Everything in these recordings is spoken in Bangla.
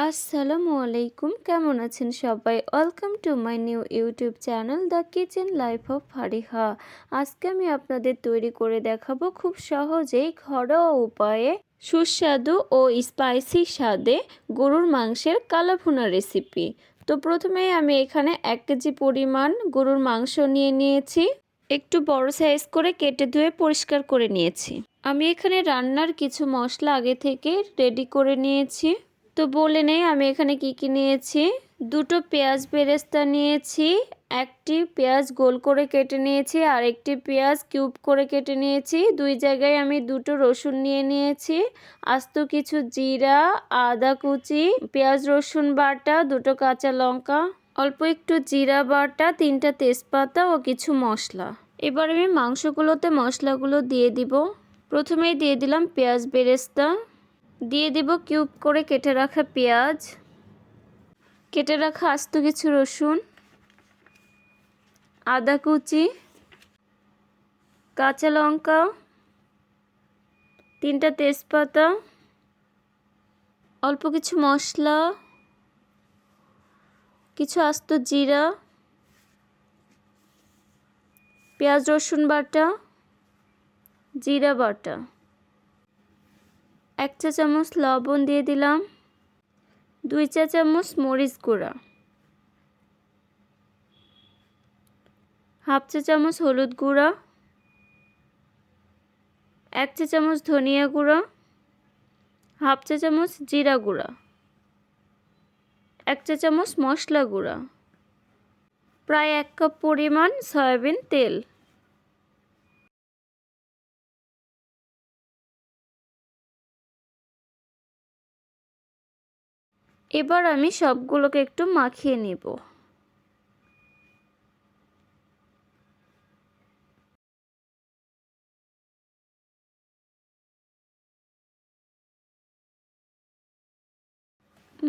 আসসালামু আলাইকুম, কেমন আছেন সবাই? Welcome to my new YouTube channel the kitchen life of Fariha. আজকে আমি আপনাদের তৈরি করে দেখাবো খুব সহজেই ঘরোয়া উপায়ে সুস্বাদু ও স্পাইসি স্বাদে গরুর মাংসের কালাভুনা রেসিপি। তো প্রথমেই আমি এখানে 1 কেজি পরিমাণ গরুর মাংস নিয়েছি। একটু বড় সাইজ করে কেটে ধুয়ে পরিষ্কার করে নিয়েছি। আমি এখানে রান্নার কিছু মশলা আগে থেকে রেডি করে নিয়েছি। তো বলে নেই আমি এখানে কি নিয়েছি। 2টো পেঁয়াজ বেরেস্তা নিয়েছি, একটি পেঁয়াজ গোল করে কেটে নিয়েছি, আর একটি পেঁয়াজ কিউব করে কেটে নিয়েছি। 2 জায়গায় আমি 2টো রসুন নিয়েছি, আস্ত কিছু জিরা, আদা কুচি, পেঁয়াজ রসুন বাটা, 2টো কাঁচা লঙ্কা, অল্প একটু জিরা বাটা, 3টা তেজপাতা ও কিছু মশলা। এবার আমি মাংসগুলোতে মশলাগুলো দিয়ে দিব। প্রথমেই দিয়ে দিলাম পেঁয়াজ বেরেস্তা, দিয়ে দিব কিউব করে কেটে রাখা পেঁয়াজ, কেটে রাখা আস্ত কিছু রসুন, আদা কুচি, কাঁচা লঙ্কা, 3টা তেজপাতা, অল্প কিছু মশলা, কিছু আস্ত জিরা, পেঁয়াজ রসুন বাটা, জিরা বাটা, 1 চা চামচ লবণ দিয়ে দিলাম, 2 চা চামচ মরিচ গুঁড়া, হাফ চা চামচ হলুদ গুঁড়া, 1 চা চামচ ধনিয়া গুঁড়া, হাফ চা চামচ জিরা গুঁড়া, 1 চা চামচ মশলা গুঁড়া, প্রায় 1 কাপ পরিমাণ সয়াবিন তেল। এবার আমি সবগুলোকে একটু মাখিয়ে নিব।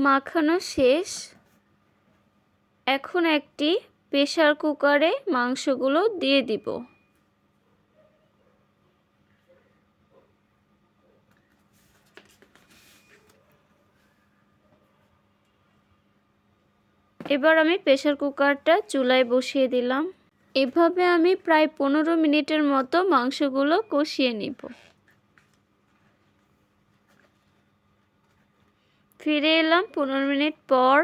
মাখানো শেষ। এখন একটি প্রেসার কুকারে মাংসগুলো দিয়ে দিব। এবার আমি প্রেসার কুকারটা চুলায় বসিয়ে দিলাম। এভাবে আমি প্রায় 15 মিনিটের মতো মাংসগুলো কষিয়ে নিব। ফিরে এলাম 15 মিনিট পর।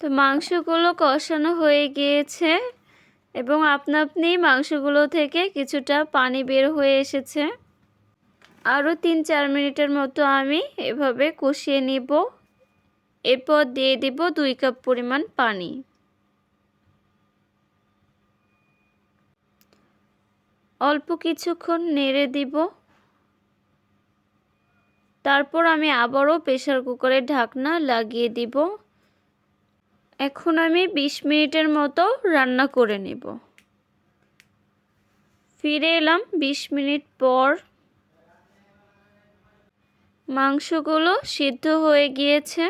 তো মাংসগুলো কষানো হয়ে গিয়েছে এবং আপনা-আপনি মাংসগুলো থেকে কিছুটা পানি বের হয়ে এসেছে। আরও 3-4 মিনিটের মতো আমি এভাবে কষিয়ে নিব। এরপর দিয়ে দিব 2 কাপ পরিমাণ পানি। অল্প কিছুক্ষণ নেড়ে দিব। তারপর আমি আবারও প্রেসার কুকারের ঢাকনা লাগিয়ে দিব। এখন আমি 20 মিনিটের মতো রান্না করে নেব। ফিরে এলাম 20 মিনিট পর। মাংসগুলো সিদ্ধ হয়ে গিয়েছে।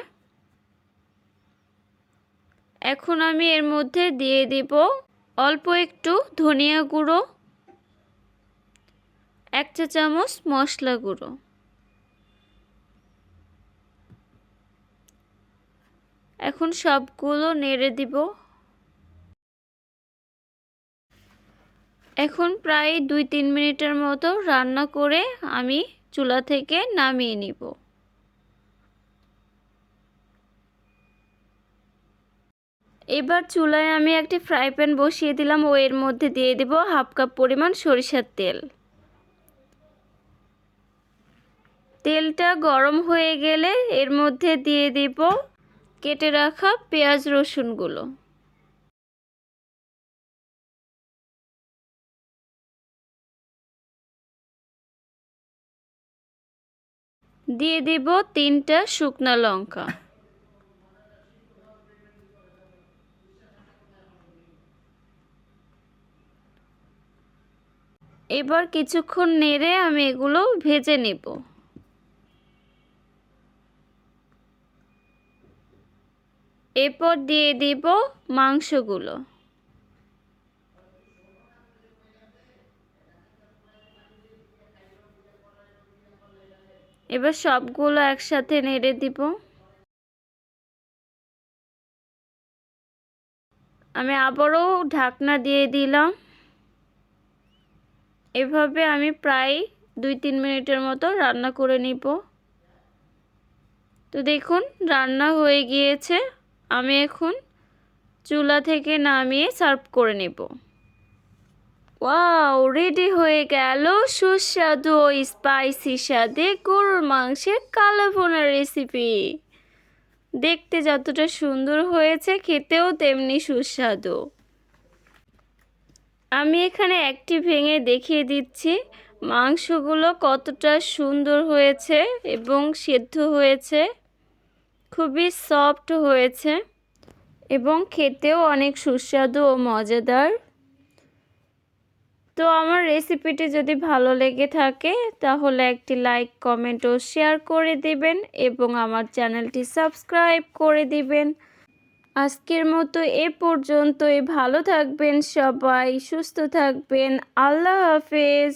এখন আমি এর মধ্যে দিয়ে দিব অল্প একটু ধনিয়া গুঁড়ো, 1 চা চামচ মশলা গুঁড়ো, এখন সবগুলো নেড়ে দিব। এখন প্রায় 2-3 মিনিটের মতো রান্না করে আমি চুলা থেকে নামিয়ে নিব। এবার চুলায় আমি একটি ফ্রাই প্যান বসিয়ে দিলাম ও এর মধ্যে দিয়ে দিব হাফ কাপ পরিমাণ সরিষার তেল। তেলটা গরম হয়ে গেলে এর মধ্যে দিয়ে দিব কেটে রাখা পেঁয়াজ রসুনগুলো। দিয়ে দিব 3টা শুকনা লঙ্কা। এবার কিছুক্ষণ নেড়ে আমি এগুলো ভেজে নেব। এরপর দিয়ে দিব মাংসগুলো। এবার সবগুলো একসাথে নেড়ে দিব। আমি আবারও ঢাকনা দিয়ে দিলাম। এভাবে আমি প্রায় 2-3 মিনিটের মতো রান্না করে নিব। তো দেখুন রান্না হয়ে গিয়েছে। আমি এখন চুলা থেকে নামিয়ে সার্ভ করে নেব। ওয়াও, রেডি হয়ে গেল সুস্বাদু ও স্পাইসি স্বাদে গরুর মাংসের কালো ভুনা রেসিপি। দেখতে যতটা সুন্দর হয়েছে, খেতেও তেমনি সুস্বাদু। আমি এখানে একটি ভেঙে দেখিয়ে দিচ্ছি মাংসগুলো কতটা সুন্দর হয়েছে এবং সেদ্ধ হয়েছে, খুবই সফট হয়েছে এবং খেতেও অনেক সুস্বাদু ও মজাদার। তো আমার রেসিপিটি যদি ভালো লেগে থাকে তাহলে একটি লাইক, কমেন্ট ও শেয়ার করে দিবেন এবং আমার চ্যানেলটি সাবস্ক্রাইব করে দিবেন। আজকের মতো এ পর্যন্তই। ভালো থাকবেন সবাই, সুস্থ থাকবেন। আল্লাহ হাফেজ।